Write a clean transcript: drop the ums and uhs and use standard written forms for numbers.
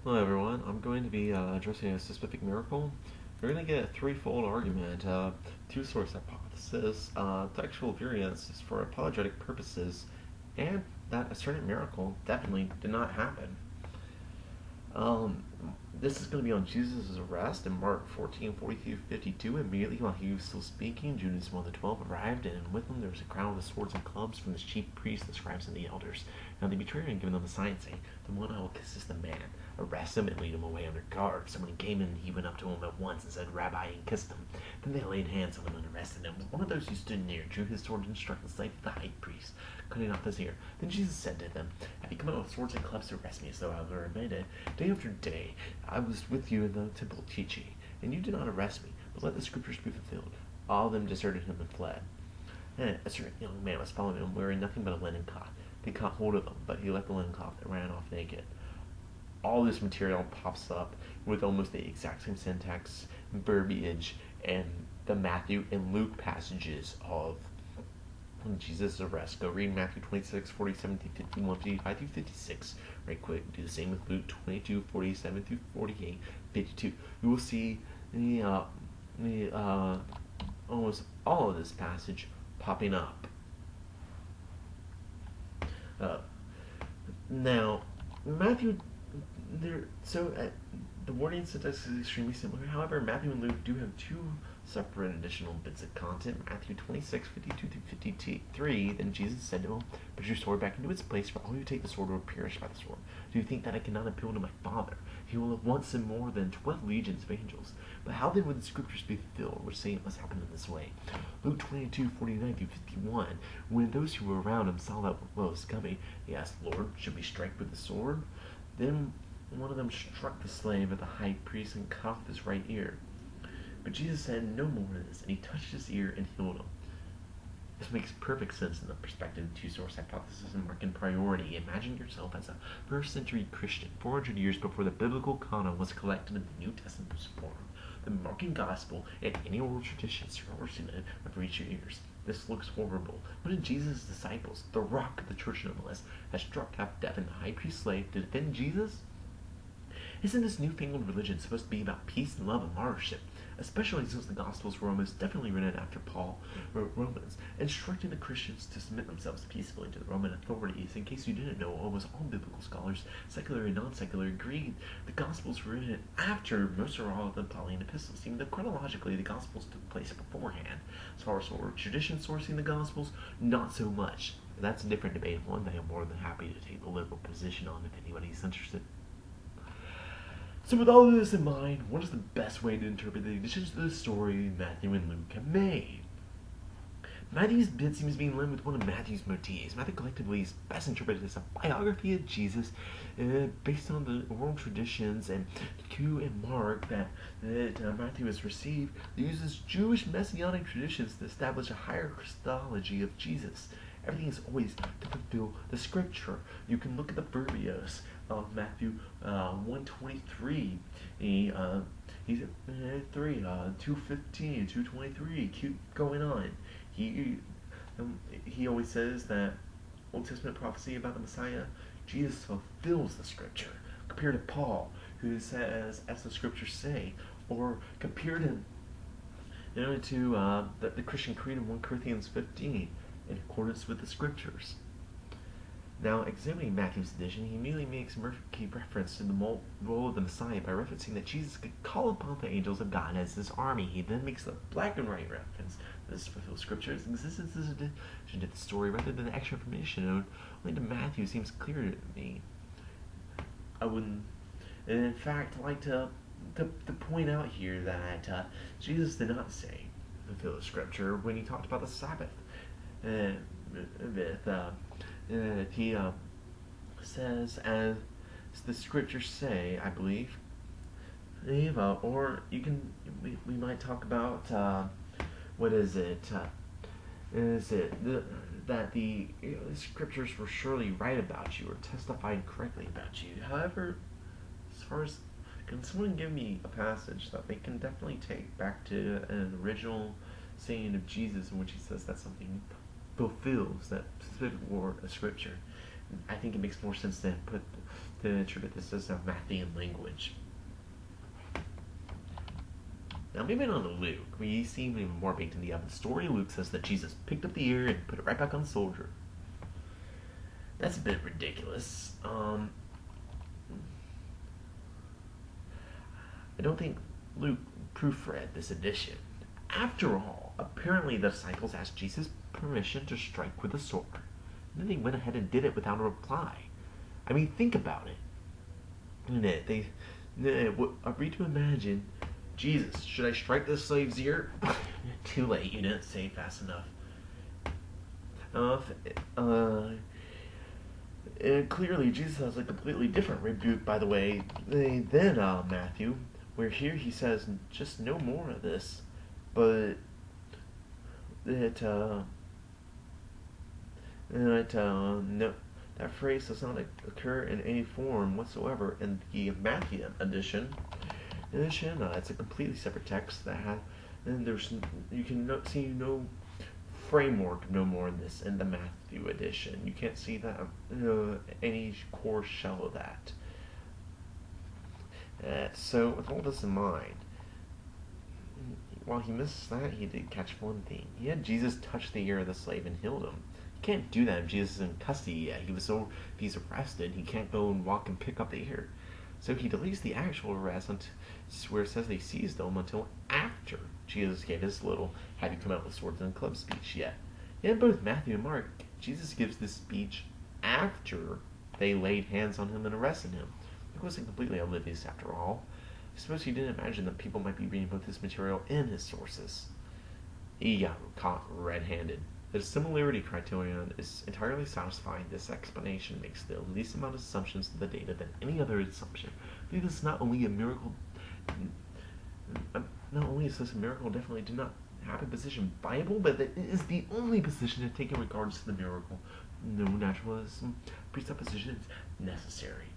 Hello everyone, I'm going to be addressing a specific miracle. We're going to get a threefold argument, two-source hypothesis, textual variance is for apologetic purposes, and that a certain miracle definitely did not happen. Um, this is going to be on Jesus' arrest in Mark 14:40-52. Immediately while he was still speaking, Judas, one of the 12, arrived, and with him there was a crowd with swords and clubs from the chief priests, the scribes, and the elders. Now they betrayed him and given them a sign, saying, "The one I will kiss is the man. Arrest him and lead him away under guard." So when he came in, he went up to him at once and said, "Rabbi," and kissed him. Then they laid hands on him and arrested him. One of those who stood near drew his sword and struck the slave of the high priest, cutting off his ear. Then Jesus said to them, "Have you come out with swords and clubs to arrest me as though I were a bandit? Day after day I was with you in the temple teaching, and you did not arrest me, but let the scriptures be fulfilled." All of them deserted him and fled. And a certain young man was following him, wearing nothing but a linen cloth. They caught hold of him, but he left the linen cloth and ran off naked. All this material pops up with almost the exact same syntax, verbiage, and the Matthew and Luke passages of Jesus' arrest. Go read Matthew 26:47-51, 55-56. Right quick. Do the same with Luke 22:47-48, 52. You will see almost all of this passage popping up. Uh, Now, Matthew, the wording syntax is extremely similar. However, Matthew and Luke do have two separate additional bits of content. Matthew 26:52-53. Then Jesus said to him, "Put your sword back into its place, for all who take the sword will perish by the sword. Do you think that I cannot appeal to my Father? He will have once sent more than 12 legions of angels." But how then would the scriptures be fulfilled, which say it must happen in this way? Luke 22:49-51. When those who were around him saw that what was coming, he asked, "Lord, should we strike with the sword?" Then one of them struck the slave of the high priest and cut off his right ear. But Jesus said no more of this, and he touched his ear and healed him. This makes perfect sense in the perspective of two-source hypothesis and Markan priority. Imagine yourself as a first-century Christian, 400 years before the biblical canon was collected and the New Testament was formed. The Markan gospel and any oral traditions sourcing it have reached your ears. This looks horrible. One of Jesus' disciples, the rock of the church nonetheless, has struck out death and the high priest's slave to defend Jesus? Isn't this newfangled religion supposed to be about peace and love and martyrship? Especially since the Gospels were almost definitely written after Paul wrote Romans, instructing the Christians to submit themselves peacefully to the Roman authorities. In case you didn't know, almost all biblical scholars, secular and non-secular, agreed the Gospels were written after most or all of the Pauline epistles, even though chronologically the Gospels took place beforehand. As far as tradition sourcing the Gospels, not so much. That's a different debate, one that I'm more than happy to take the liberal position on if anybody's interested. So with all of this in mind, what is the best way to interpret the additions to the story Matthew and Luke have made? Matthew's bit seems to be in line with one of Matthew's motifs. Matthew collectively is best interpreted as a biography of Jesus based on the oral traditions, and Q and Mark that Matthew has received. He uses Jewish messianic traditions to establish a higher Christology of Jesus. Everything is always to fulfill the scripture. You can look at the verbios of Matthew 1:23. He's at 2:15, 2:23. Keep going on. He always says that Old Testament prophecy about the Messiah, Jesus fulfills the scripture. Compared to Paul, who says, "As the scriptures say," or compared him to the Christian Creed in 1 Corinthians 15, in accordance with the scriptures. Now, examining Matthew's edition, he immediately makes a reference to the role of the Messiah by referencing that Jesus could call upon the angels of God as his army. He then makes the black and white reference to this fulfilled scripture's existence as addition to the story rather than extra information. Only to Matthew seems clear to me. I wouldn't, and in fact, I'd like to point out here that Jesus did not say fulfill the scripture when he talked about the Sabbath. He says, as the scriptures say, I believe, or we might talk about what is it? That the scriptures were surely right about you or testified correctly about you. However, as far as, can someone give me a passage that they can definitely take back to an original saying of Jesus in which he says that something fulfills that specific word of scripture? I think it makes more sense to to attribute this as a Matthean language. Now, moving on to Luke, we see even more baked in the oven. The story of Luke says that Jesus picked up the ear and put it right back on the soldier. That's a bit ridiculous. I don't think Luke proofread this edition. After all, apparently the disciples asked Jesus permission to strike with a sword. And then they went ahead and did it without a reply. I mean, think about it. Are we to imagine, Jesus, should I strike this slave's ear? Too late, you didn't say it fast enough. Clearly, Jesus has a completely different rebuke, by the way, than Matthew, where here he says, just no more of this, but no, that phrase does not occur in any form whatsoever in the Matthew edition. It's a completely separate text that has, and you can see no framework no more in this in the Matthew edition. You can't see that any core shell of that. So with all this in mind, while he missed that, he did catch one thing. He had Jesus touch the ear of the slave and healed him. You can't do that if Jesus is in custody yet. If he's arrested, he can't go and walk and pick up the ear. So he delays the actual arrest where it says they seized him until after Jesus gave his little "have you come out with swords and clubs" speech yet. In both Matthew and Mark, Jesus gives this speech after they laid hands on him and arrested him. He wasn't completely oblivious after all. I suppose he didn't imagine that people might be reading both his material and his sources. He got caught red-handed. The similarity criterion is entirely satisfying. This explanation makes the least amount of assumptions to the data than any other assumption. I believe this is not only a miracle, not only is this a miracle definitely did not happen position Bible, but that it is the only position to take in regards to the miracle. No naturalism presupposition is necessary.